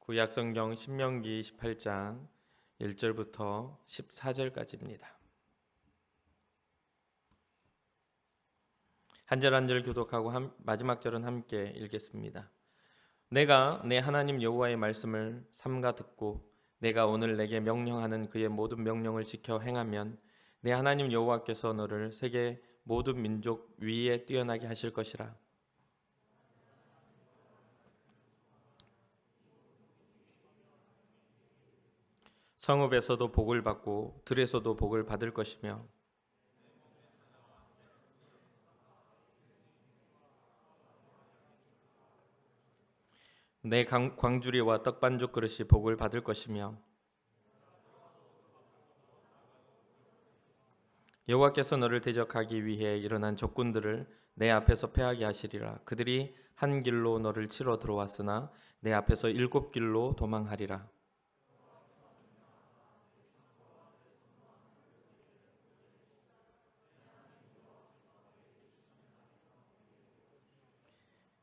구약성경 신명기 18장 1절부터 14절까지입니다. 한 절 한 절 교독하고 마지막 절은 함께 읽겠습니다. 내가 내 하나님 여호와의 말씀을 삼가 듣고 내가 오늘 내게 명령하는 그의 모든 명령을 지켜 행하면 내 하나님 여호와께서 너를 세계 모든 민족 위에 뛰어나게 하실 것이라. 성읍에서도 복을 받고 들에서도 복을 받을 것이며 내 광주리와 떡반죽 그릇이 복을 받을 것이며 여호와께서 너를 대적하기 위해 일어난 적군들을 내 앞에서 패하게 하시리라. 그들이 한 길로 너를 치러 들어왔으나 내 앞에서 7길로 도망하리라.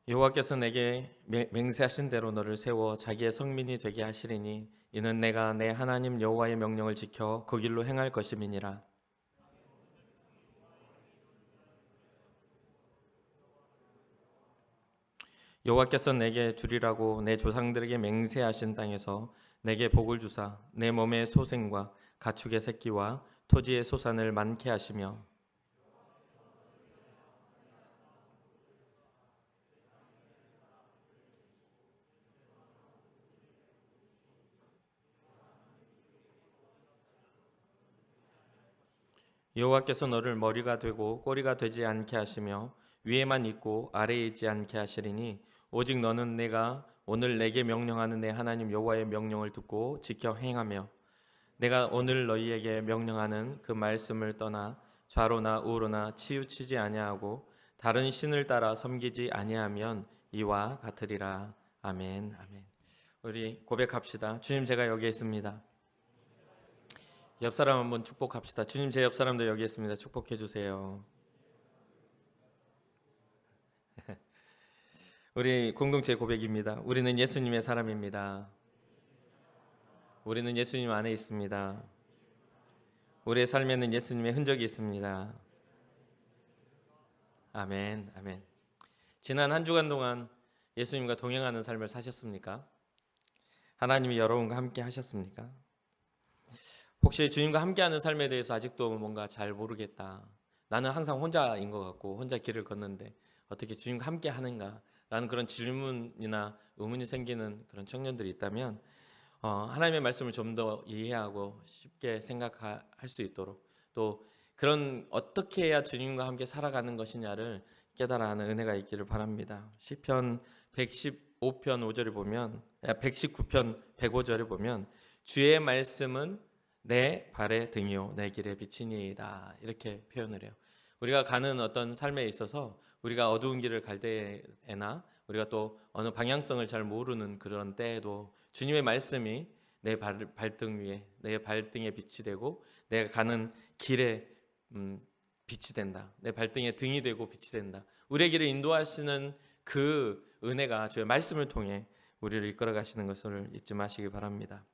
여호와께서 내게 맹세하신 대로 너를 세워 자기의 성민이 되게 하시리니 이는 내가 내 하나님 여호와의 명령을 지켜 그 길로 행할 것임이니라. 여호와께서 내게 주리라고 내 조상들에게 맹세하신 땅에서 내게 복을 주사 내 몸의 소생과 가축의 새끼와 토지의 소산을 많게 하시며 여호와께서 너를 머리가 되고 꼬리가 되지 않게 하시며 위에만 있고 아래에 있지 않게 하시리니 오직 너는 내가 오늘 내게 명령하는 내 하나님 여호와의 명령을 듣고 지켜 행하며 내가 오늘 너희에게 명령하는 그 말씀을 떠나 좌로나 우로나 치우치지 아니하고 다른 신을 따라 섬기지 아니하면 이와 같으리라. 아멘. 아멘. 우리 고백합시다. 주님, 제가 여기 있습니다. 옆 사람 한번 축복합시다. 주님, 제 옆 사람도 여기 있습니다. 축복해 주세요. 우리 공동체 고백입니다. 우리는 예수님의 사람입니다. 우리는 예수님 안에 있습니다. 우리의 삶에는 예수님의 흔적이 있습니다. 아멘, 아멘. 지난 한 주간 동안 예수님과 동행하는 삶을 사셨습니까? 하나님이 여러분과 함께 하셨습니까? 혹시 주님과 함께하는 삶에 대해서 아직도 뭔가 잘 모르겠다. 나는 항상 혼자인 것 같고 혼자 길을 걷는데 어떻게 주님과 함께 하는가라는 그런 질문이나 의문이 생기는 그런 청년들이 있다면 하나님의 말씀을 좀 더 이해하고 쉽게 생각할 수 있도록 또 그런 어떻게 해야 주님과 함께 살아가는 것이냐를 깨달아 하는 은혜가 있기를 바랍니다. 시편 119편 5절에 보면 119편 105절에 보면 주의 말씀은 내 발의 등이요 내 길의 빛이니이다 이렇게 표현을 해요. 우리가 가는 어떤 삶에 있어서 우리가 어두운 길을 갈 때에나 우리가 또 어느 방향성을 잘 모르는 그런 때에도 주님의 말씀이 내 발등 위에 내 발등에 빛이 되고 내가 가는 길에 빛이 된다. 내 발등에 등이 되고 빛이 된다. 우리의 길을 인도하시는 그 은혜가 주의 말씀을 통해 우리를 이끌어 가시는 것을 잊지 마시기 바랍니다.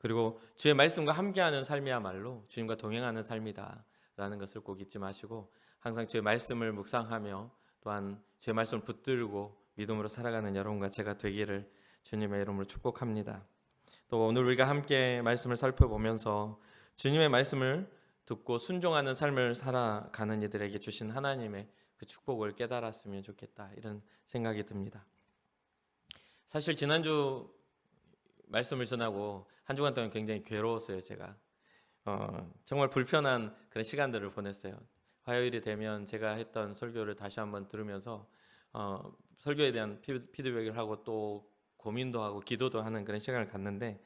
그리고 주의 말씀과 함께하는 삶이야말로 주님과 동행하는 삶이다라는 것을 꼭 잊지 마시고 항상 주의 말씀을 묵상하며 또한 주의 말씀을 붙들고 믿음으로 살아가는 여러분과 제가 되기를 주님의 이름으로 축복합니다. 또 오늘 우리가 함께 말씀을 살펴보면서 주님의 말씀을 듣고 순종하는 삶을 살아가는 이들에게 주신 하나님의 그 축복을 깨달았으면 좋겠다 이런 생각이 듭니다. 사실 지난주 말씀을 전하고 한 주간 동안 굉장히 괴로웠어요. 제가 정말 불편한 그런 시간들을 보냈어요. 화요일이 되면 제가 했던 설교를 다시 한번 들으면서 설교에 대한 피드백을 하고 또 고민도 하고 기도도 하는 그런 시간을 갖는데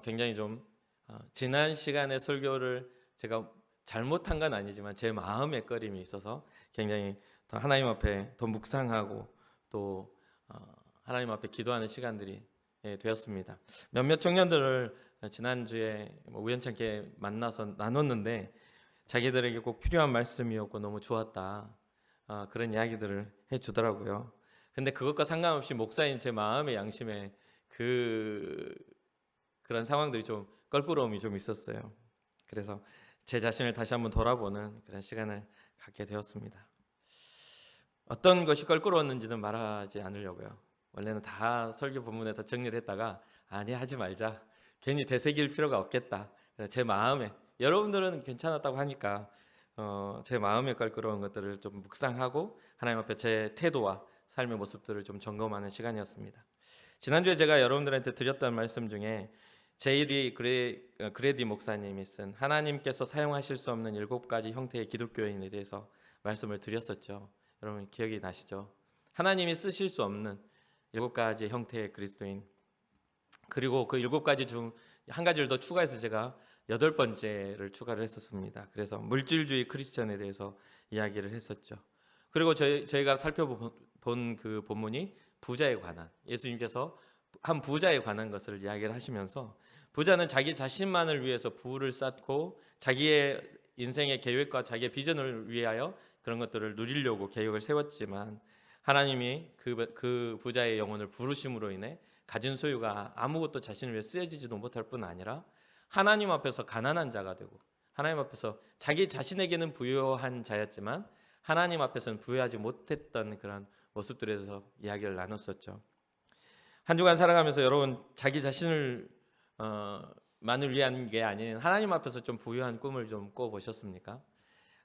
굉장히 좀 지난 시간의 설교를 제가 잘못한 건 아니지만 제 마음에 꺼림이 있어서 굉장히 더 하나님 앞에 더 묵상하고 또 하나님 앞에 기도하는 시간들이 되었습니다. 몇몇 청년들을 지난주에 우연찮게 만나서 나눴는데 자기들에게 꼭 필요한 말씀이었고 너무 좋았다 그런 이야기들을 해주더라고요. 근데 그것과 상관없이 목사인 제 마음의 양심에 그런 상황들이 좀 껄끄러움이 좀 있었어요. 그래서 제 자신을 다시 한번 돌아보는 그런 시간을 갖게 되었습니다. 어떤 것이 껄끄러웠는지는 말하지 않으려고요. 원래는 다 설교 본문에 다 정리를 했다가 아니 하지 말자. 괜히 되새길 필요가 없겠다. 제 마음에 여러분들은 괜찮았다고 하니까 제 마음에 껄끄러운 것들을 좀 묵상하고 하나님 앞에 제 태도와 삶의 모습들을 좀 점검하는 시간이었습니다. 지난주에 제가 여러분들한테 드렸던 말씀 중에 제이리 그레디 목사님이 쓴 하나님께서 사용하실 수 없는 7가지 형태의 기독교인에 대해서 말씀을 드렸었죠. 여러분 기억이 나시죠? 하나님이 쓰실 수 없는 7가지 형태의 그리스도인, 그리고 그 7가지 중 한 가지를 더 추가해서 제가 8번째를 추가를 했었습니다. 그래서 물질주의 크리스천에 대해서 이야기를 했었죠. 그리고 저희가 살펴본 그 본문이 부자에 관한, 예수님께서 한 부자에 관한 것을 이야기를 하시면서 부자는 자기 자신만을 위해서 부를 쌓고 자기의 인생의 계획과 자기의 비전을 위하여 그런 것들을 누리려고 계획을 세웠지만 하나님이 그 부자의 영혼을 부르심으로 인해 가진 소유가 아무것도 자신을 위해 쓰여지지도 못할 뿐 아니라 하나님 앞에서 가난한 자가 되고 하나님 앞에서 자기 자신에게는 부유한 자였지만 하나님 앞에서는 부유하지 못했던 그런 모습들에 대해서 이야기를 나눴었죠. 한 주간 살아가면서 여러분 자기 자신을 만을 위한 게 아닌 하나님 앞에서 좀 부유한 꿈을 좀 꿔보셨습니까?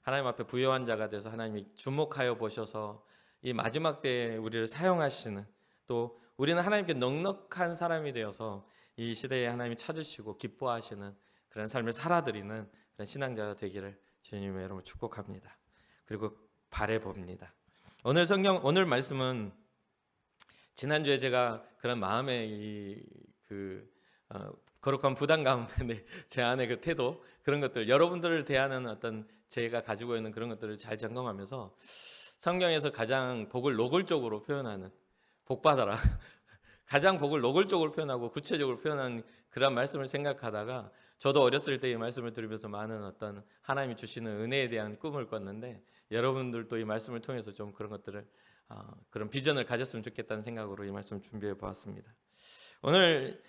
하나님 앞에 부유한 자가 돼서 하나님이 주목하여 보셔서 이 마지막 때에 우리를 사용하시는, 또 우리는 하나님께 넉넉한 사람이 되어서 이 시대에 하나님이 찾으시고 기뻐하시는 그런 삶을 살아드리는 그런 신앙자가 되기를 주님의 이름으로 축복합니다. 그리고 바라봅니다. 오늘 말씀은 지난주에 제가 그런 마음의 거룩한 부담감, 제 안의 그 태도, 그런 것들, 여러분들을 대하는 어떤 제가 가지고 있는 그런 것들을 잘 점검하면서 성경에서 가장 복을 노골적으로 표현하는, 복 받아라, 가장 복을 노골적으로 표현하고 구체적으로 표현한 그런 말씀을 생각하다가 저도 어렸을 때 이 말씀을 들으면서 많은 어떤 하나님이 주시는 은혜에 대한 꿈을 꿨는데 여러분들도 이 말씀을 통해서 좀 그런 것들을 그런 비전을 가졌으면 좋겠다는 생각으로 이 말씀을 준비해 보았습니다. 오늘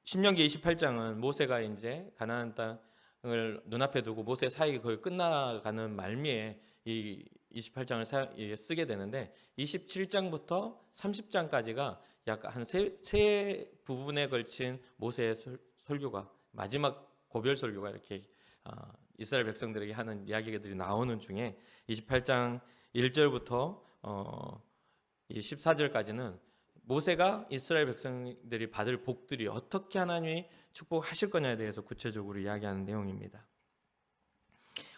신명기 28장은 모세가 이제 가나안 땅을 눈앞에 두고 모세 사역이 거의 끝나가는 말미에 이 28장을 쓰게 되는데 27장부터 30장까지가 약 한 세 부분에 걸친 모세의 설교가, 마지막 고별 설교가 이렇게 이스라엘 백성들에게 하는 이야기들이 나오는 중에 28장 1절부터 14절까지는 모세가 이스라엘 백성들이 받을 복들이 어떻게 하나님이 축복하실 거냐에 대해서 구체적으로 이야기하는 내용입니다.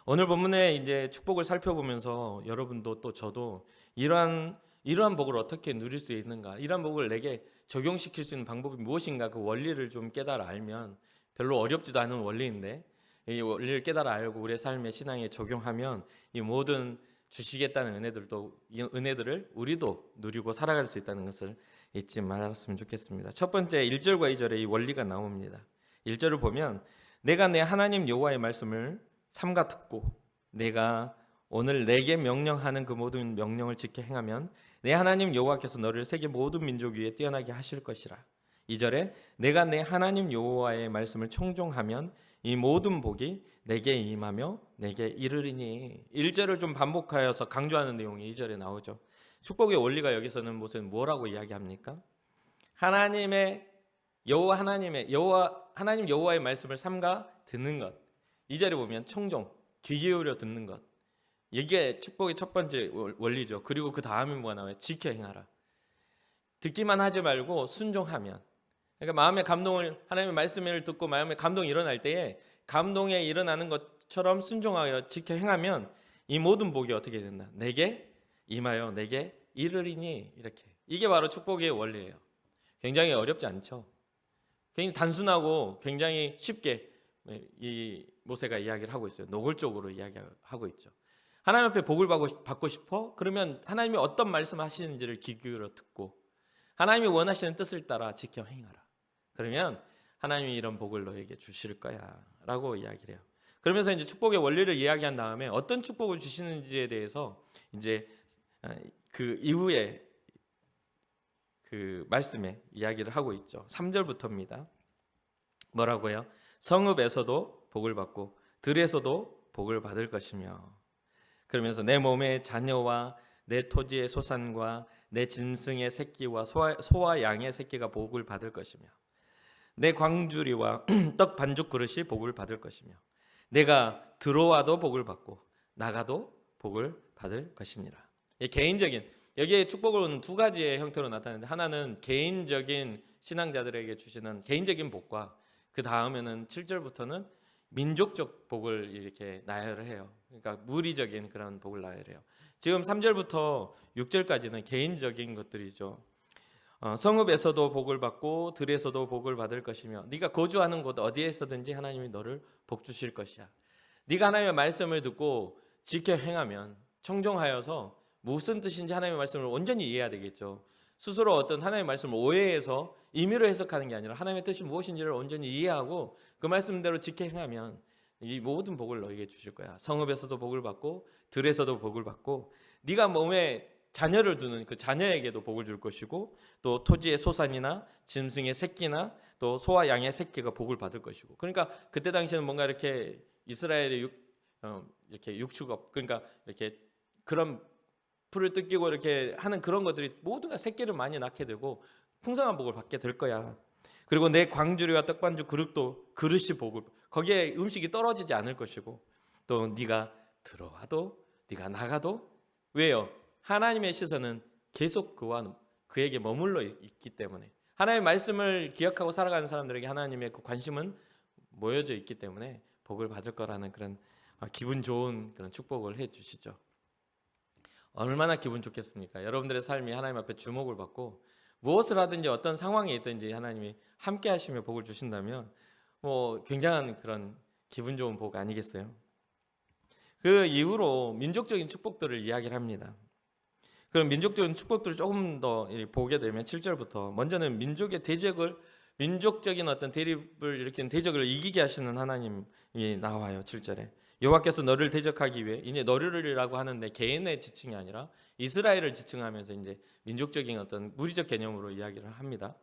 오늘 본문에 이제 축복을 살펴보면서 여러분도 또 저도 이러한 복을 어떻게 누릴 수 있는가, 이러한 복을 내게 적용시킬 수 있는 방법이 무엇인가, 그 원리를 좀 깨달아 알면, 별로 어렵지도 않은 원리인데 이 원리를 깨달아 알고 우리의 삶의 신앙에 적용하면 이 모든 주시겠다는 이 은혜들을 우리도 누리고 살아갈 수 있다는 것을 잊지 말았으면 좋겠습니다. 첫 번째 1절과 2절에 이 원리가 나옵니다. 1절을 보면 내가 내 하나님 여호와의 말씀을 삼가 듣고 내가 오늘 내게 명령하는 그 모든 명령을 지켜 행하면 내 하나님 여호와께서 너를 세계 모든 민족 위에 뛰어나게 하실 것이라. 2절에 내가 내 하나님 여호와의 말씀을 청종하면 이 모든 복이 내게 임하며 내게 이르리니. 1절을 좀 반복하여서 강조하는 내용이 2절에 나오죠. 축복의 원리가 여기서는 무슨 뭐라고 이야기합니까? 하나님 여호와의 말씀을 삼가 듣는 것. 2절에 보면 청종, 귀 기울여 듣는 것. 이게 축복의 첫 번째 원리죠. 그리고 그 다음에 뭐가 나와요? 지켜 행하라. 듣기만 하지 말고 순종하면. 그러니까 마음의 감동을, 하나님의 말씀을 듣고 마음의 감동이 일어날 때에 감동에 일어나는 것처럼 순종하여 지켜 행하면 이 모든 복이 어떻게 된다? 내게 임하여 내게 이르리니. 이렇게. 이게 바로 축복의 원리예요. 굉장히 어렵지 않죠. 굉장히 단순하고 굉장히 쉽게 이 모세가 이야기를 하고 있어요. 노골적으로 이야기하고 있죠. 하나님 앞에 복을 받고 싶어? 그러면 하나님이 어떤 말씀을 하시는지를 귀 기울여 듣고 하나님이 원하시는 뜻을 따라 지켜 행하라. 그러면 하나님이 이런 복을 너에게 주실 거야 라고 이야기를 해요. 그러면서 이제 축복의 원리를 이야기한 다음에 어떤 축복을 주시는지에 대해서 이제 그 이후에 그 말씀에 이야기를 하고 있죠. 3절부터입니다. 뭐라고요? 성읍에서도 복을 받고 들에서도 복을 받을 것이며, 그러면서 내 몸의 자녀와 내 토지의 소산과 내 짐승의 새끼와 소와 양의 새끼가 복을 받을 것이며, 내 광주리와 떡 반죽 그릇이 복을 받을 것이며, 내가 들어와도 복을 받고 나가도 복을 받을 것이니라. 개인적인, 여기에 축복은 두 가지의 형태로 나타나는데, 하나는 개인적인 신앙자들에게 주시는 개인적인 복과, 그 다음에는 7절부터는 민족적 복을 이렇게 나열을 해요. 그러니까 무리적인 그런 복을 나열해요. 지금 3절부터 6절까지는 개인적인 것들이죠. 성읍에서도 복을 받고 들에서도 복을 받을 것이며, 네가 거주하는 곳 어디에서든지 하나님이 너를 복 주실 것이야. 네가 하나님의 말씀을 듣고 지켜 행하면, 청종하여서 무슨 뜻인지 하나님의 말씀을 온전히 이해해야 되겠죠. 스스로 어떤 하나님의 말씀을 오해해서 임의로 해석하는 게 아니라 하나님의 뜻이 무엇인지를 온전히 이해하고 그 말씀대로 지켜 행하면 이 모든 복을 너에게 주실 거야. 성읍에서도 복을 받고 들에서도 복을 받고, 네가 몸에 자녀를 두는 그 자녀에게도 복을 줄 것이고, 또 토지의 소산이나 짐승의 새끼나 또 소와 양의 새끼가 복을 받을 것이고. 그러니까 그때 당시에는 뭔가 이렇게 이스라엘의 이렇게 육축업, 그러니까 이렇게 그런 풀을 뜯기고 이렇게 하는 그런 것들이 모두가 새끼를 많이 낳게 되고 풍성한 복을 받게 될 거야. 그리고 내 광주리와 떡반죽 그릇이 복을, 거기에 음식이 떨어지지 않을 것이고, 또 네가 들어와도 네가 나가도, 왜요? 하나님의 시선은 계속 그에게 머물러 있기 때문에, 하나님의 말씀을 기억하고 살아가는 사람들에게 하나님의 그 관심은 모여져 있기 때문에 복을 받을 거라는 그런 기분 좋은 그런 축복을 해 주시죠. 얼마나 기분 좋겠습니까? 여러분들의 삶이 하나님 앞에 주목을 받고 무엇을 하든지 어떤 상황에 있든지 하나님이 함께 하시며 복을 주신다면 굉장한 그런 기분 좋은 복 아니겠어요? 그 이후로 민족적인 축복들을 이야기를 합니다. 그럼 민족적인 축복들을 조금 더 보게 되면 7절부터 먼저는 민족적인 어떤 대립을 일으키는 대적을 이기게 하시는 하나님이 나와요. 7절에 여호와께서 너를 대적하기 위해, 이제 너를이라고 하는데 개인의 지칭이 아니라 이스라엘을 지칭하면서 이제 민족적인 어떤 무리적 개념으로 이야기를 합니다.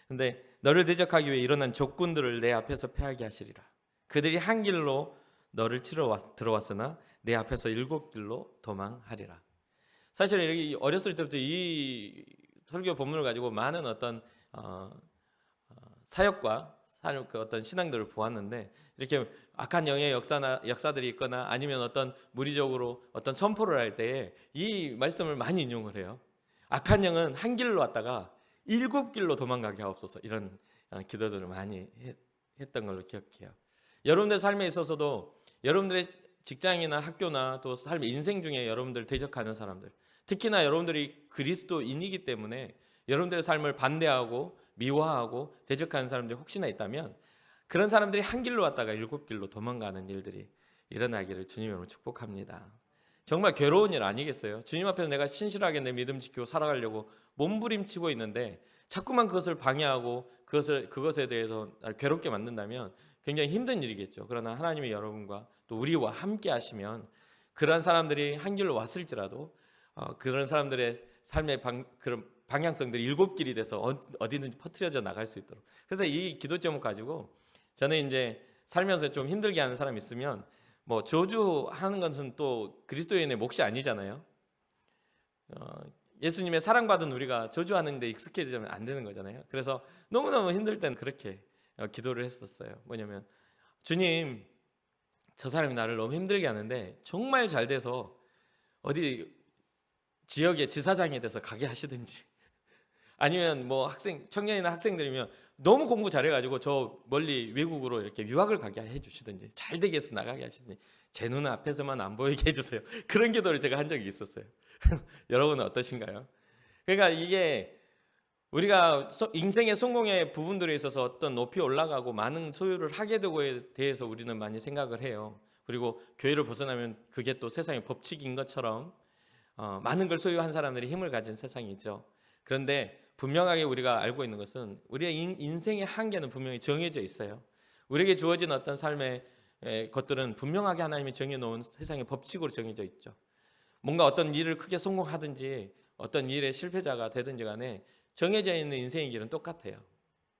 근데 너를 대적하기 위해 일어난 적군들을 내 앞에서 패하게 하시리라. 그들이 한 길로 너를 치러 들어왔으나 내 앞에서 7길로 도망하리라. 사실 어렸을 때부터 이 설교 본문을 가지고 많은 어떤 사역과 그 어떤 신앙들을 보았는데, 이렇게 악한 영의 역사들이 있거나 아니면 어떤 무리적으로 어떤 선포를 할 때에 이 말씀을 많이 인용을 해요. 악한 영은 한 길로 왔다가 7길로 도망가게 하옵소서, 이런 기도들을 많이 했던 걸로 기억해요. 여러분들 삶에 있어서도 여러분들의 직장이나 학교나 또 삶의 인생 중에 여러분들 대적하는 사람들, 특히나 여러분들이 그리스도인이기 때문에 여러분들의 삶을 반대하고 미워하고 대적하는 사람들이 혹시나 있다면, 그런 사람들이 한 길로 왔다가 7길로 도망가는 일들이 일어나기를 주님으로 축복합니다. 정말 괴로운 일 아니겠어요? 주님 앞에서 내가 신실하게 내 믿음 지키고 살아가려고 몸부림치고 있는데 자꾸만 그것을 방해하고 그것에 대해서 괴롭게 만든다면 굉장히 힘든 일이겠죠. 그러나 하나님이 여러분과 또 우리와 함께 하시면 그런 사람들이 한 길로 왔을지라도 그런 사람들의 삶의 그런 방향성들이 7길이 돼서 어디든지 퍼뜨려져 나갈 수 있도록. 그래서 이 기도 제목 가지고 저는 이제 살면서 좀 힘들게 하는 사람 있으면, 저주하는 것은 또 그리스도인의 몫이 아니잖아요. 예수님의 사랑받은 우리가 저주하는 데 익숙해지면 안 되는 거잖아요. 그래서 너무너무 힘들 때는 그렇게 기도를 했었어요. 뭐냐면, 주님, 저 사람이 나를 너무 힘들게 하는데 정말 잘 돼서 어디 지역의 지사장이 돼서 가게 하시든지, 아니면 청년이나 학생들이면 너무 공부 잘해가지고 저 멀리 외국으로 이렇게 유학을 가게 해주시든지, 잘 되게 해서 나가게 하시든지, 제 눈 앞에서만 안 보이게 해주세요. 그런 기도를 제가 한 적이 있었어요. 여러분은 어떠신가요? 그러니까 이게 우리가 인생의 성공의 부분들에 있어서 어떤 높이 올라가고 많은 소유를 하게 되고에 대해서 우리는 많이 생각을 해요. 그리고 교회를 벗어나면 그게 또 세상의 법칙인 것처럼 많은 걸 소유한 사람들이 힘을 가진 세상이죠. 그런데 분명하게 우리가 알고 있는 것은 우리의 인생의 한계는 분명히 정해져 있어요. 우리에게 주어진 어떤 삶의 것들은 분명하게 하나님이 정해놓은 세상의 법칙으로 정해져 있죠. 뭔가 어떤 일을 크게 성공하든지 어떤 일의 실패자가 되든지 간에 정해져 있는 인생의 길은 똑같아요.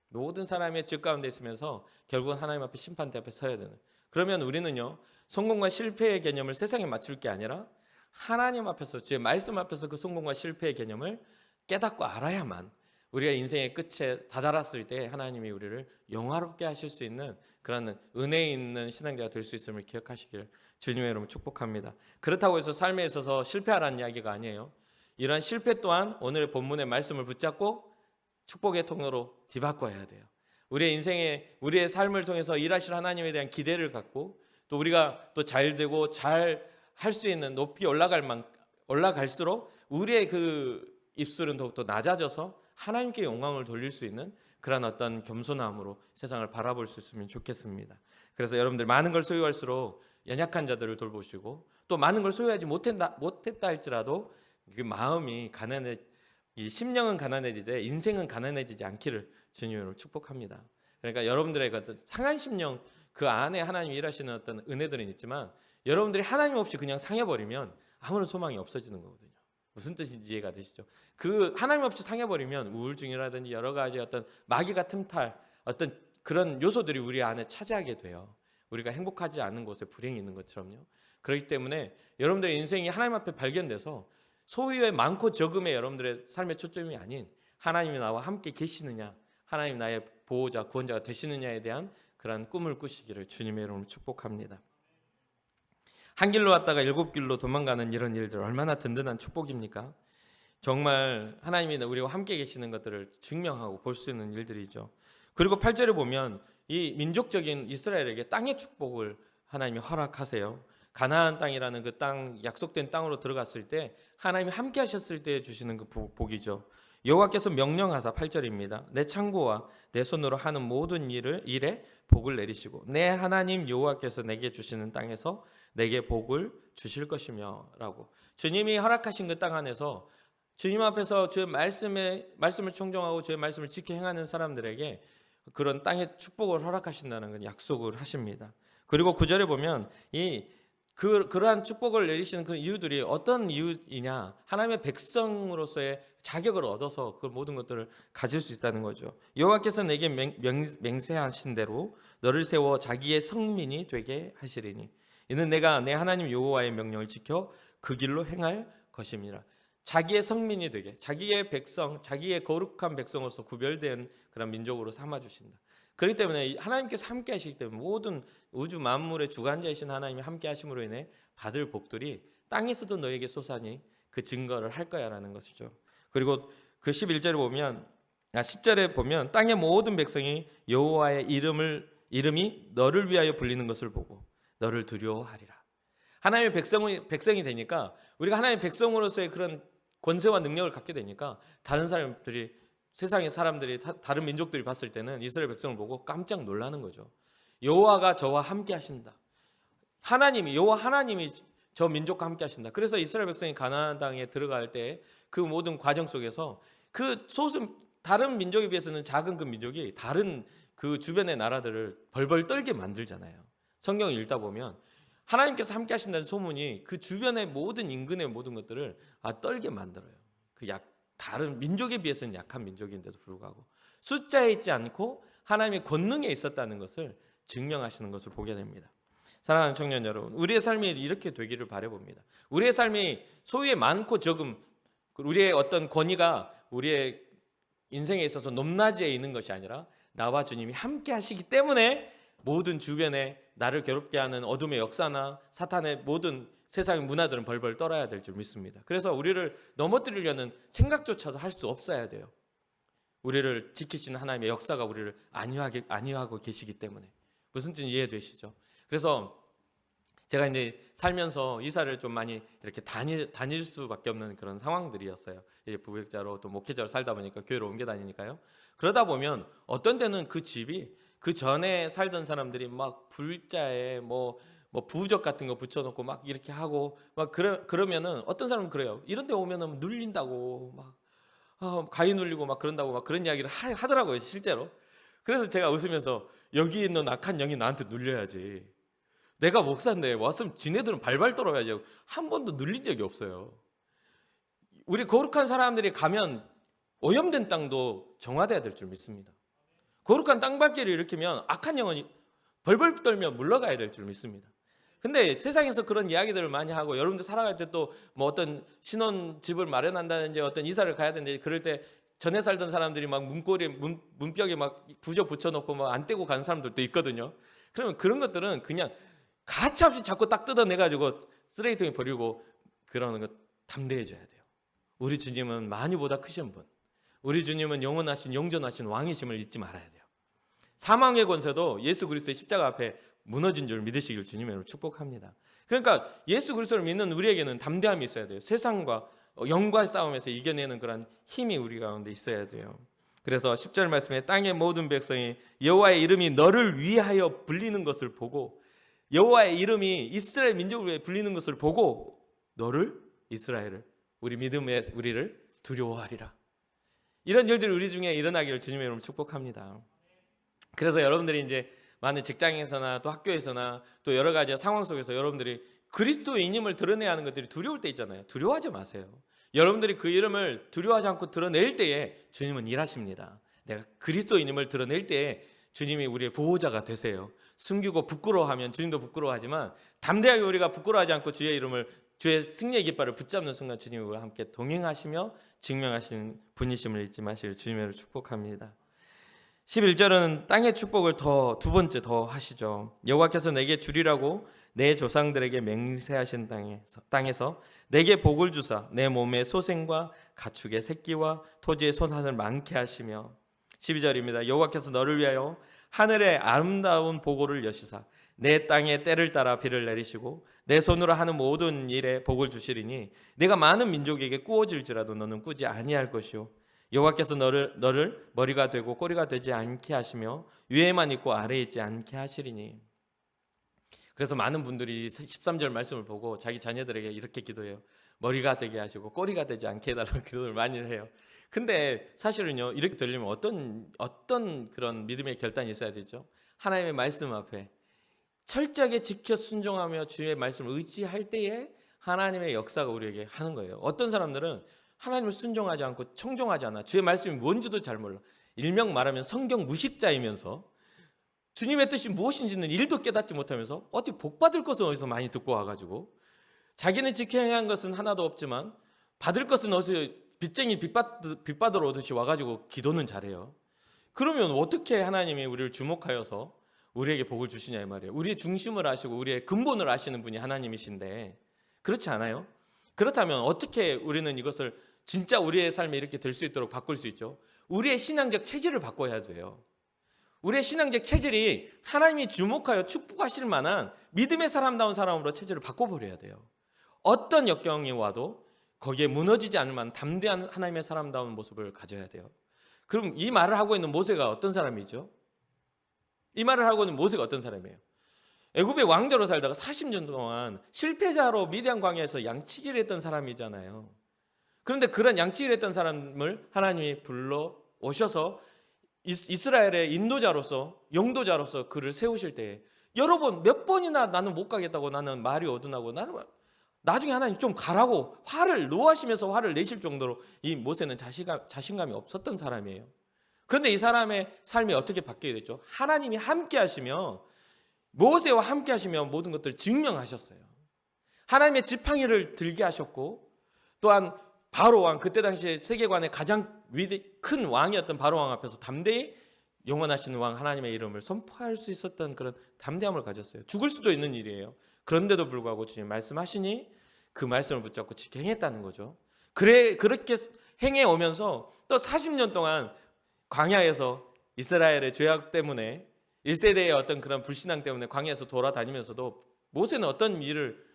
모든 사람의 죄 가운데 있으면서 결국은 하나님 앞에 심판대 앞에 서야 되는. 그러면 우리는요, 성공과 실패의 개념을 세상에 맞출 게 아니라 하나님 앞에서, 주의 말씀 앞에서 그 성공과 실패의 개념을 깨닫고 알아야만 우리가 인생의 끝에 다다랐을 때 하나님이 우리를 영화롭게 하실 수 있는 그런 은혜 있는 신앙자가 될 수 있음을 기억하시길 주님의 이름으로 축복합니다. 그렇다고 해서 삶에 있어서 실패하라는 이야기가 아니에요. 이러한 실패 또한 오늘 본문의 말씀을 붙잡고 축복의 통로로 뒤바꿔야 돼요. 우리의 인생에, 우리의 삶을 통해서 일하실 하나님에 대한 기대를 갖고, 또 우리가 또 잘 되고 잘 할 수 있는, 높이 올라갈수록 우리의 그 입술은 더욱더 낮아져서 하나님께 영광을 돌릴 수 있는 그런 어떤 겸손함으로 세상을 바라볼 수 있으면 좋겠습니다. 그래서 여러분들 많은 걸 소유할수록 연약한 자들을 돌보시고, 또 많은 걸 소유하지 못했다 할지라도 그 마음이 이 심령은 가난해지되 인생은 가난해지지 않기를 주님으로 축복합니다. 그러니까 여러분들의 어떤 상한 심령, 그 안에 하나님이 일하시는 어떤 은혜들은 있지만, 여러분들이 하나님 없이 그냥 상해버리면 아무런 소망이 없어지는 거거든요. 무슨 뜻인지 이해가 되시죠? 그 하나님 없이 상해버리면 우울증이라든지 여러 가지 어떤 마귀가 틈탈 어떤 그런 요소들이 우리 안에 차지하게 돼요. 우리가 행복하지 않은 곳에 불행이 있는 것처럼요. 그렇기 때문에 여러분들의 인생이 하나님 앞에 발견돼서 소유의 많고 적음의 여러분들의 삶의 초점이 아닌 하나님이 나와 함께 계시느냐, 하나님 나의 보호자, 구원자가 되시느냐에 대한 그런 꿈을 꾸시기를 주님의 이름으로 축복합니다. 한 길로 왔다가 7길로 도망가는 이런 일들 얼마나 든든한 축복입니까? 정말 하나님이 우리와 함께 계시는 것들을 증명하고 볼 수 있는 일들이죠. 그리고 8절에 보면 이 민족적인 이스라엘에게 땅의 축복을 하나님이 허락하세요. 가나안 땅이라는 그 땅, 약속된 땅으로 들어갔을 때 하나님이 함께 하셨을 때 주시는 그 복이죠. 여호와께서 명령하사, 8절입니다. 내 창고와 내 손으로 하는 모든 일에 복을 내리시고 내 하나님 여호와께서 내게 주시는 땅에서 내게 복을 주실 것이며 라고, 주님이 허락하신 그 땅 안에서 주님 앞에서 주의 말씀을 청종하고 주의 말씀을 지켜 행하는 사람들에게 그런 땅의 축복을 허락하신다는 건 약속을 하십니다. 그리고 9절에 보면 그러한 축복을 내리시는 그 이유들이 어떤 이유이냐, 하나님의 백성으로서의 자격을 얻어서 그 모든 것들을 가질 수 있다는 거죠. 여호와께서 내게 맹세하신 대로 너를 세워 자기의 성민이 되게 하시리니 이는 내가 내 하나님 여호와의 명령을 지켜 그 길로 행할 것임이라. 자기의 성민이 되게, 자기의 백성, 자기의 거룩한 백성으로서 구별된 그런 민족으로 삼아주신다. 그렇기 때문에 하나님께서 함께 하시기 때문에 모든 우주 만물의 주관자이신 하나님이 함께 하심으로 인해 받을 복들이 땅에서도 너에게 솟아니 그 증거를 할 거야 라는 것이죠. 그리고 그 10절에 보면 땅의 모든 백성이 여호와의 이름이 너를 위하여 불리는 것을 보고 너를 두려워하리라. 하나님의 백성이 되니까, 우리가 하나님의 백성으로서의 그런 권세와 능력을 갖게 되니까 다른 사람들이, 세상의 사람들이, 다른 민족들이 봤을 때는 이스라엘 백성을 보고 깜짝 놀라는 거죠. 여호와가 저와 함께 하신다. 여호와 하나님이 저 민족과 함께 하신다. 그래서 이스라엘 백성이 가나안 땅에 들어갈 때 그 모든 과정 속에서 그 다른 민족에 비해서는 작은 그 민족이 다른 그 주변의 나라들을 벌벌 떨게 만들잖아요. 성경을 읽다 보면 하나님께서 함께 하신다는 소문이 그 주변의 모든 인근의 모든 것들을 떨게 만들어요. 다른 민족에 비해서는 약한 민족인데도 불구하고 숫자에 있지 않고 하나님의 권능에 있었다는 것을 증명하시는 것을 보게 됩니다. 사랑하는 청년 여러분, 우리의 삶이 이렇게 되기를 바라봅니다. 우리의 삶이 소유의 많고 적음, 우리의 어떤 권위가 우리의 인생에 있어서 높낮이에 있는 것이 아니라 나와 주님이 함께 하시기 때문에 모든 주변에 나를 괴롭게 하는 어둠의 역사나 사탄의 모든 세상의 문화들은 벌벌 떨어야 될 줄 믿습니다. 그래서 우리를 넘어뜨리려는 생각조차도 할 수 없어야 돼요. 우리를 지키시는 하나님의 역사가 우리를 안위하고 계시기 때문에. 무슨 뜻인지 이해되시죠? 그래서 제가 이제 살면서 이사를 좀 많이 이렇게 다닐 수밖에 없는 그런 상황들이었어요. 부역자로 또 목회자로 살다 보니까 교회로 옮겨 다니니까요. 그러다 보면 어떤 때는 그 집이 그 전에 살던 사람들이 막 불자에 뭐 부적 같은 거 붙여놓고 막 이렇게 하고 막 그러면은 어떤 사람은 그래요. 이런 데 오면은 눌린다고 막 가위 눌리고 막 그런다고 막 그런 이야기를 하더라고요, 실제로. 그래서 제가 웃으면서 여기 있는 악한 영이 나한테 눌려야지. 내가 목사인데 왔으면 지네들은 발발 떨어야지. 한 번도 눌린 적이 없어요. 우리 거룩한 사람들이 가면 오염된 땅도 정화돼야 될 줄 믿습니다. 거룩한 땅밟기를 일으키면 악한 영혼이 벌벌 떨며 물러가야 될 줄 믿습니다. 근데 세상에서 그런 이야기들을 많이 하고 여러분들 살아갈 때 또 뭐 어떤 신혼집을 마련한다든지 어떤 이사를 가야 되는데 그럴 때 전에 살던 사람들이 막 문벽에 막 부적 붙여놓고 막 안 떼고 가는 사람들도 있거든요. 그러면 그런 것들은 그냥 가차없이 자꾸 딱 뜯어내가지고 쓰레기통에 버리고 그러는 것 담대해져야 돼요. 우리 주님은 만유보다 크신 분, 우리 주님은 영원하신 영존하신 왕이심을 잊지 말아야 돼요. 사망의 권세도 예수 그리스도의 십자가 앞에 무너진 줄 믿으시길 주님으로 축복합니다. 그러니까 예수 그리스도를 믿는 우리에게는 담대함이 있어야 돼요. 세상과 영과의 싸움에서 이겨내는 그런 힘이 우리 가운데 있어야 돼요. 그래서 10절 말씀에 땅의 모든 백성이 여호와의 이름이 너를 위하여 불리는 것을 보고, 여호와의 이름이 이스라엘 민족을 위해 불리는 것을 보고 너를, 이스라엘을, 우리 믿음의 우리를 두려워하리라. 이런 일들이 우리 중에 일어나기를 주님의 이름으로 축복합니다. 그래서 여러분들이 이제 많은 직장에서나 또 학교에서나 또 여러 가지 상황 속에서 여러분들이 그리스도인임을 드러내야 하는 것들이 두려울 때 있잖아요. 두려워하지 마세요. 여러분들이 그 이름을 두려워하지 않고 드러낼 때에 주님은 일하십니다. 내가 그리스도인임을 드러낼 때에 주님이 우리의 보호자가 되세요. 숨기고 부끄러워하면 주님도 부끄러워하지만 담대하게 우리가 부끄러워하지 않고 주의 이름을, 주의 승리의 깃발을 붙잡는 순간 주님이 우리와 함께 동행하시며 증명하시는 분이심을 잊지 마시길 주님으로 축복합니다. 11절은 땅의 축복을 두 번째 더 하시죠. 여호와께서 내게 주리라고 내 조상들에게 맹세하신 땅에서 내게 복을 주사 내 몸의 소생과 가축의 새끼와 토지의 소산을 많게 하시며, 12절입니다. 여호와께서 너를 위하여 하늘의 아름다운 보고를 여시사 내 땅에 때를 따라 비를 내리시고 내 손으로 하는 모든 일에 복을 주시리니 내가 많은 민족에게 꾸어질지라도 너는 꾸지 아니할 것이요 여호와께서 너를 머리가 되고 꼬리가 되지 않게 하시며 위에만 있고 아래에 있지 않게 하시리니. 그래서 많은 분들이 13절 말씀을 보고 자기 자녀들에게 이렇게 기도해요. 머리가 되게 하시고 꼬리가 되지 않게 해달라고 기도를 많이 해요. 근데 사실은요, 이렇게 들리면 어떤 그런 믿음의 결단이 있어야 되죠? 하나님의 말씀 앞에 철저하게 지켜 순종하며 주의 말씀을 의지할 때에 하나님의 역사가 우리에게 하는 거예요. 어떤 사람들은 하나님을 순종하지 않고 청종하지 않아. 주의 말씀이 뭔지도 잘 몰라. 일명 말하면 성경 무식자이면서 주님의 뜻이 무엇인지는 1도 깨닫지 못하면서 어떻게 복받을 것은 어디서 많이 듣고 와가지고 자기는 지켜 행한 것은 하나도 없지만 받을 것은 어디서 빚쟁이 빚받으러 오듯이 와가지고 기도는 잘해요. 그러면 어떻게 하나님이 우리를 주목하여서 우리에게 복을 주시냐 이 말이에요. 우리의 중심을 아시고 우리의 근본을 아시는 분이 하나님이신데 그렇지 않아요? 그렇다면 어떻게 우리는 이것을 진짜 우리의 삶에 이렇게 될 수 있도록 바꿀 수 있죠? 우리의 신앙적 체질을 바꿔야 돼요. 우리의 신앙적 체질이 하나님이 주목하여 축복하실 만한 믿음의 사람다운 사람으로 체질을 바꿔버려야 돼요. 어떤 역경이 와도 거기에 무너지지 않을 만한 담대한 하나님의 사람다운 모습을 가져야 돼요. 그럼 이 말을 하고 있는 모세가 어떤 사람이죠? 이 말을 하고 있는 모세가 어떤 사람이에요? 애굽의 왕자로 살다가 40년 동안 실패자로 미디안 광야에서 양치기를 했던 사람이잖아요. 그런데 그런 양치기를 했던 사람을 하나님이 불러 오셔서 이스라엘의 인도자로서 영도자로서 그를 세우실 때 여러 번 몇 번이나 나는 못 가겠다고 나는 말이 어둔하고 나는 나중에 하나님 좀 가라고 화를 노하시면서 화를 내실 정도로 이 모세는 자신감이 없었던 사람이에요. 그런데 이 사람의 삶이 어떻게 바뀌게 됐죠? 하나님이 함께 하시며 모세와 함께 하시며 모든 것들을 증명하셨어요. 하나님의 지팡이를 들게 하셨고 또한 바로 왕, 그때 당시에 세계관의 가장 큰 왕이었던 바로 왕 앞에서 담대히 영원하신 왕 하나님의 이름을 선포할 수 있었던 그런 담대함을 가졌어요. 죽을 수도 있는 일이에요. 그런데도 불구하고 주님 말씀하시니 그 말씀을 붙잡고 지켜 행했다는 거죠. 그렇게 행해 오면서 또 40년 동안 광야에서 이스라엘의 죄악 때문에 1세대의 어떤 그런 불신앙 때문에 광야에서 돌아다니면서도 모세는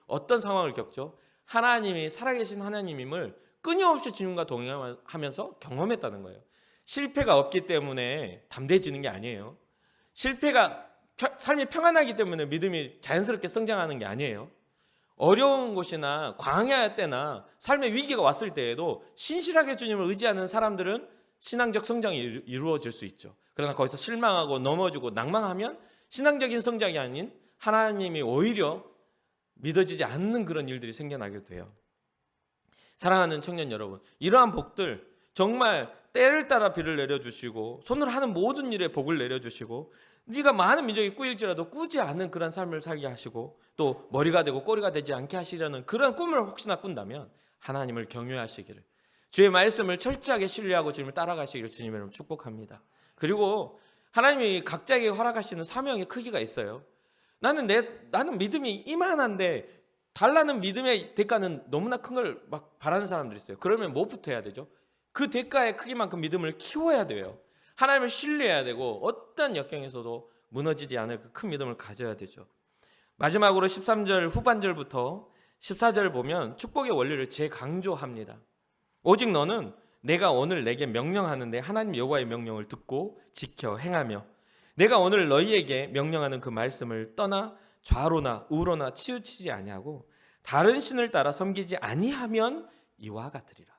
어떤 상황을 겪죠? 하나님이 살아계신 하나님임을 끊임없이 주님과 동행하면서 경험했다는 거예요. 실패가 없기 때문에 담대해지는 게 아니에요. 삶이 평안하기 때문에 믿음이 자연스럽게 성장하는 게 아니에요. 어려운 곳이나 광야 때나 삶의 위기가 왔을 때에도 신실하게 주님을 의지하는 사람들은 신앙적 성장이 이루어질 수 있죠. 그러나 거기서 실망하고 넘어지고 낭망하면 신앙적인 성장이 아닌 하나님이 오히려 믿어지지 않는 그런 일들이 생겨나게 돼요. 사랑하는 청년 여러분, 이러한 복들 정말 때를 따라 비를 내려주시고 손으로 하는 모든 일에 복을 내려주시고 네가 많은 민족이 꾸일지라도 꾸지 않는 그런 삶을 살게 하시고 또 머리가 되고 꼬리가 되지 않게 하시려는 그런 꿈을 혹시나 꾼다면 하나님을 경외하시기를, 주의 말씀을 철저하게 신뢰하고 주님을 따라가시기를 주님의 이름으로 축복합니다. 그리고 하나님이 각자에게 허락하시는 사명의 크기가 있어요. 나는 믿음이 이만한데 달라는 믿음의 대가는 너무나 큰 걸 막 바라는 사람들이 있어요. 그러면 뭐부터 해야 되죠? 그 대가의 크기만큼 믿음을 키워야 돼요. 하나님을 신뢰해야 되고 어떤 역경에서도 무너지지 않을 그 큰 믿음을 가져야 되죠. 마지막으로 13절 후반절부터 14절 보면 축복의 원리를 재강조합니다. 오직 너는 내가 오늘 내게 명령하는데 하나님 여호와의 명령을 듣고 지켜 행하며 내가 오늘 너희에게 명령하는 그 말씀을 떠나 좌로나 우로나 치우치지 아니하고 다른 신을 따라 섬기지 아니하면 이와 같으리라.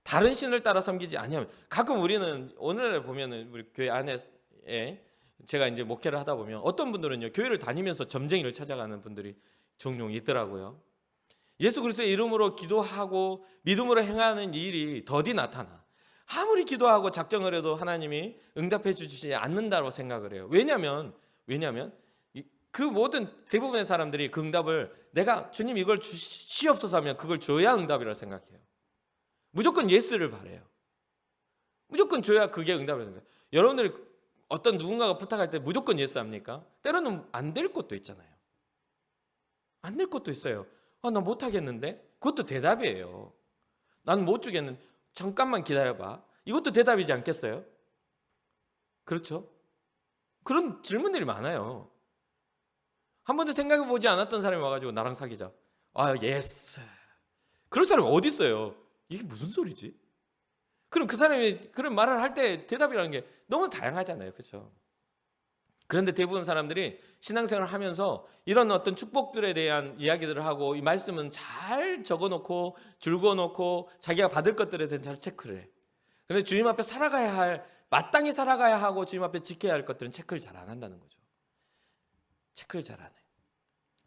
다른 신을 따라 섬기지 아니하면, 가끔 우리는 오늘날 보면은 우리 교회 안에 제가 이제 목회를 하다 보면 어떤 분들은요 교회를 다니면서 점쟁이를 찾아가는 분들이 종종 있더라고요. 예수 그리스도의 이름으로 기도하고 믿음으로 행하는 일이 더디 나타나. 아무리 기도하고 작정을 해도 하나님이 응답해 주시지 않는다고 생각을 해요. 왜냐하면 그 모든 대부분의 사람들이 그 응답을 내가 주님 이걸 주시옵소서 하면 그걸 줘야 응답이라고 생각해요. 무조건 예스를 바래요. 무조건 줘야 그게 응답이라고 생각해요. 여러분들이 어떤 누군가가 부탁할 때 무조건 예스 합니까? 때로는 안 될 것도 있잖아요. 안 될 것도 있어요. 나 못하겠는데? 그것도 대답이에요. 난 못 주겠는데 잠깐만 기다려봐. 이것도 대답이지 않겠어요? 그렇죠? 그런 질문들이 많아요. 한 번도 생각해보지 않았던 사람이 와가지고 나랑 사귀자. 예스. 그럴 사람이 어디 있어요? 이게 무슨 소리지? 그럼 그 사람이 그런 말을 할 때 대답이라는 게 너무 다양하잖아요. 그렇죠? 그런데 대부분 사람들이 신앙생활을 하면서 이런 어떤 축복들에 대한 이야기들을 하고 이 말씀은 잘 적어놓고 줄거놓고 자기가 받을 것들에 대한 잘 체크를 해. 그런데 주님 앞에 살아가야 할, 마땅히 살아가야 하고 주님 앞에 지켜야 할 것들은 체크를 잘 안 한다는 거죠. 체크를 잘 안 해.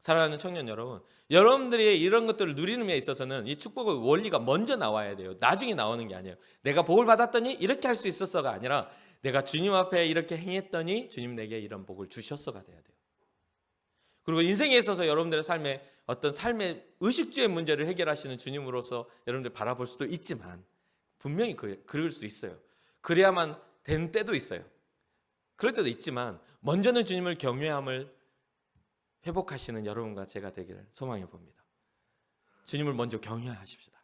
사랑하는 청년 여러분, 여러분들이 이런 것들을 누리는 데 있어서는 이 축복의 원리가 먼저 나와야 돼요. 나중에 나오는 게 아니에요. 내가 복을 받았더니 이렇게 할 수 있었어가 아니라 내가 주님 앞에 이렇게 행했더니 주님 내게 이런 복을 주셨어가 돼야 돼요. 그리고 인생에 있어서 여러분들의 삶에 어떤 삶의 의식주의 문제를 해결하시는 주님으로서 여러분들 바라볼 수도 있지만 분명히 그럴 수 있어요. 그래야만 되는 때도 있어요. 그럴 때도 있지만 먼저는 주님을 경외함을 회복하시는 여러분과 제가 되기를 소망해 봅니다. 주님을 먼저 경외하십시다.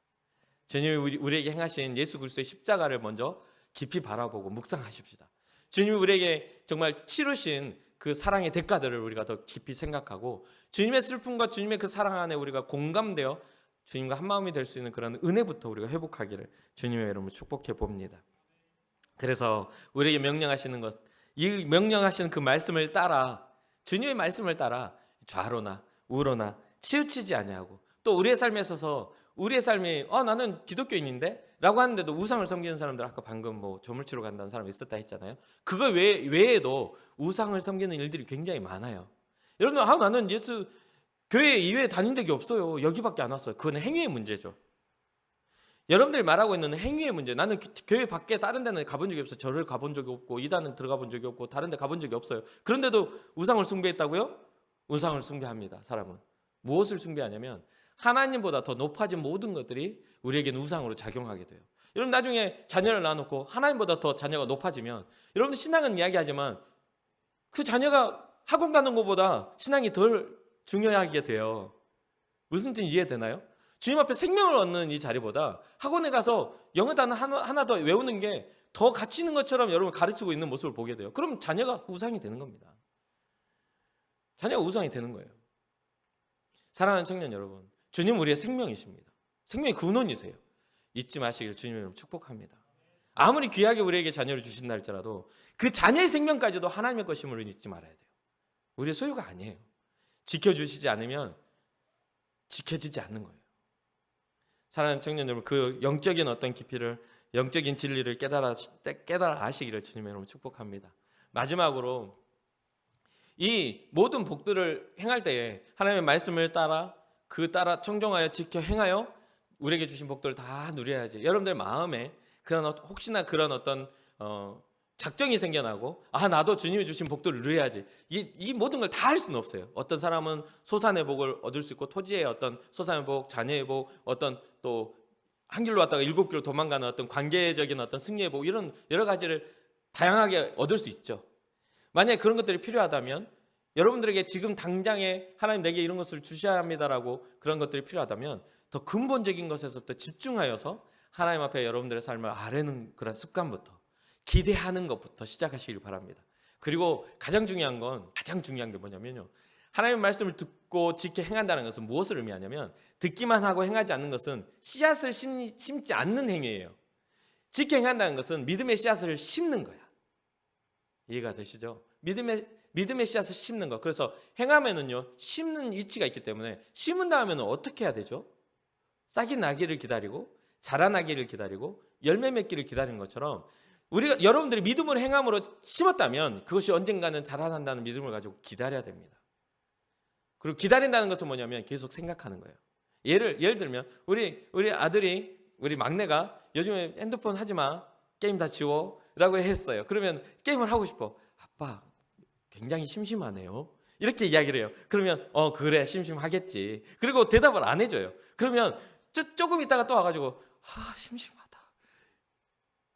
주님이 우리에게 행하신 예수 그리스도의 십자가를 먼저 깊이 바라보고 묵상하십시다. 주님이 우리에게 정말 치르신 그 사랑의 대가들을 우리가 더 깊이 생각하고 주님의 슬픔과 주님의 그 사랑 안에 우리가 공감되어 주님과 한마음이 될 수 있는 그런 은혜부터 우리가 회복하기를 주님의 이름으로 축복해 봅니다. 그래서 우리에게 명령하시는 것, 이 명령하시는 그 말씀을 따라, 주님의 말씀을 따라 좌로나 우로나 치우치지 아니하고, 또 우리의 삶에 있어서 우리의 삶이 나는 기독교인인데 라고 하는데도 우상을 섬기는 사람들, 아까 방금 조물치러 간다는 사람이 있었다 했잖아요. 그거 외에도 우상을 섬기는 일들이 굉장히 많아요. 여러분, 나는 예수 교회 이외에 다닌 적이 없어요. 여기밖에 안 왔어요. 그건 행위의 문제죠. 여러분들이 말하고 있는 행위의 문제, 나는 교회 밖에 다른 데는 가본 적이 없어요. 절을 가본 적이 없고 이단은 들어가 본 적이 없고 다른 데 가본 적이 없어요. 그런데도 우상을 숭배했다고요? 우상을 숭배합니다. 사람은 무엇을 숭배하냐면 하나님보다 더 높아진 모든 것들이 우리에게는 우상으로 작용하게 돼요. 여러분, 나중에 자녀를 낳아놓고 하나님보다 더 자녀가 높아지면, 여러분 신앙은 이야기하지만 그 자녀가 학원 가는 것보다 신앙이 덜 중요하게 돼요. 무슨 뜻인지 이해되나요? 주님 앞에 생명을 얻는 이 자리보다 학원에 가서 영어 단어 하나 더 외우는 게 더 가치 있는 것처럼 여러분 가르치고 있는 모습을 보게 돼요. 그럼 자녀가 우상이 되는 겁니다. 자녀가 우상이 되는 거예요. 사랑하는 청년 여러분, 주님 우리의 생명이십니다. 생명의 근원이세요. 잊지 마시길 주님을 축복합니다. 아무리 귀하게 우리에게 자녀를 주신다 할지라도 그 자녀의 생명까지도 하나님의 것임을 잊지 말아야 돼요. 우리의 소유가 아니에요. 지켜주시지 않으면 지켜지지 않는 거예요. 사랑하는 청년 여러분, 그 영적인 어떤 깊이를, 영적인 진리를 깨달아 아시기를 주님의 이름으로 축복합니다. 마지막으로 이 모든 복들을 행할 때에 하나님의 말씀을 따라 청정하여 지켜 행하여 우리에게 주신 복들을 다 누려야지. 여러분들 마음에 혹시나 그런 어떤 작정이 생겨나고 나도 주님이 주신 복들을 누려야지. 이 모든 걸 다 할 수는 없어요. 어떤 사람은 소산의 복을 얻을 수 있고 토지의 어떤 소산의 복, 자녀의 복, 어떤 또 한 길로 왔다가 7길로 도망가는 어떤 관계적인 어떤 승리의 복, 이런 여러 가지를 다양하게 얻을 수 있죠. 만약에 그런 것들이 필요하다면, 여러분들에게 지금 당장에 하나님 내게 이런 것을 주셔야 합니다라고 그런 것들이 필요하다면 더 근본적인 것에서부터 집중하여서 하나님 앞에 여러분들의 삶을 아뢰는 그런 습관부터, 기대하는 것부터 시작하시길 바랍니다. 그리고 가장 중요한 게 뭐냐면요, 하나님의 말씀을 듣고 지켜 행한다는 것은 무엇을 의미하냐면, 듣기만 하고 행하지 않는 것은 씨앗을 심지 않는 행위예요. 지켜 행한다는 것은 믿음의 씨앗을 심는 거야. 이해가 되시죠? 믿음의 씨앗을 심는 거. 그래서 행하면은요, 심는 위치가 있기 때문에, 심은 다음에는 어떻게 해야 되죠? 싹이 나기를 기다리고 자라나기를 기다리고 열매 맺기를 기다리는 것처럼, 여러분들이 믿음으로 행함으로 심었다면 그것이 언젠가는 자라난다는 믿음을 가지고 기다려야 됩니다. 그리고 기다린다는 것은 뭐냐면 계속 생각하는 거예요. 예를 들면 우리 아들이, 우리 막내가 요즘에 핸드폰 하지 마, 게임 다 지워 라고 했어요. 그러면 게임을 하고 싶어. 아빠 굉장히 심심하네요, 이렇게 이야기를 해요. 그러면 그래 심심하겠지. 그리고 대답을 안 해줘요. 그러면 조금 있다가 또 와가지고 심심하다.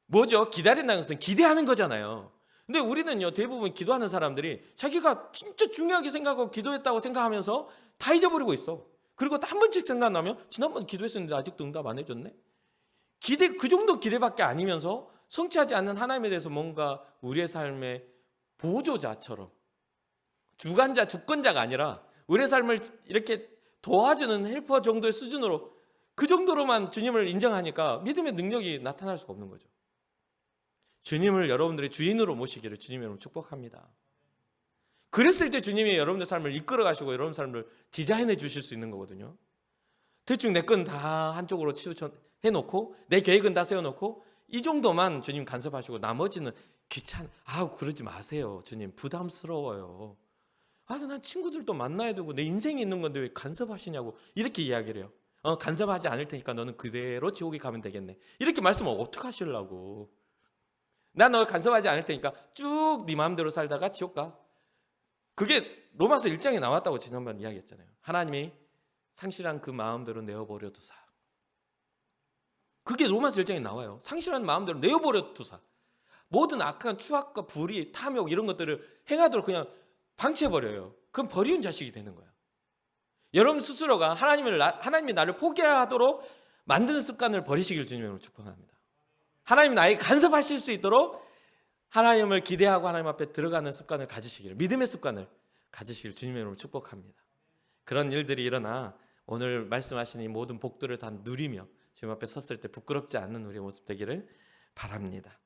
뭐죠? 기다린다는 것은 기대하는 거잖아요. 근데 우리는요, 대부분 기도하는 사람들이 자기가 진짜 중요하게 생각하고 기도했다고 생각하면서 다 잊어버리고 있어. 그리고 또 한 번씩 생각나면 지난번 기도했었는데 아직도 응답 안 해줬네. 그 정도 기대밖에 아니면서 성취하지 않는 하나님에 대해서 뭔가 우리의 삶의 보조자처럼, 주관자, 주권자가 아니라 우리의 삶을 이렇게 도와주는 헬퍼 정도의 수준으로, 그 정도로만 주님을 인정하니까 믿음의 능력이 나타날 수가 없는 거죠. 주님을 여러분들의 주인으로 모시기를 주님의 이름으로 축복합니다. 그랬을 때 주님이 여러분의 삶을 이끌어 가시고 여러분 삶을 디자인해 주실 수 있는 거거든요. 대충 내 건 다 한쪽으로 치우쳐놓고 내 계획은 다 세워놓고 이 정도만 주님 간섭하시고 나머지는 그러지 마세요. 주님 부담스러워요. 난 친구들도 만나야 되고 내 인생이 있는 건데 왜 간섭하시냐고 이렇게 이야기를 해요. 간섭하지 않을 테니까 너는 그대로 지옥에 가면 되겠네, 이렇게 말씀을 어떻게 하시려고. 난 너 간섭하지 않을 테니까 쭉 네 마음대로 살다가 지옥 가. 그게 로마서 1장에 나왔다고 지난번 이야기했잖아요. 하나님이 상실한 그 마음대로 내어버려 두사. 그게 로마서 1장에 나와요. 상실한 마음대로 내어버려 두사. 모든 악한 추악과 불의, 탐욕 이런 것들을 행하도록 그냥 방치해버려요. 그럼 버리는 자식이 되는 거야. 여러분 스스로가 하나님이 나를 포기하도록 만드는 습관을 버리시길 주님으로 축복합니다. 하나님이 나에게 간섭하실 수 있도록 하나님을 기대하고 하나님 앞에 들어가는 습관을 가지시기를, 믿음의 습관을 가지시길 주님의 이름으로 축복합니다. 그런 일들이 일어나 오늘 말씀하신 이 모든 복들을 다 누리며 주님 앞에 섰을 때 부끄럽지 않는 우리의 모습 되기를 바랍니다.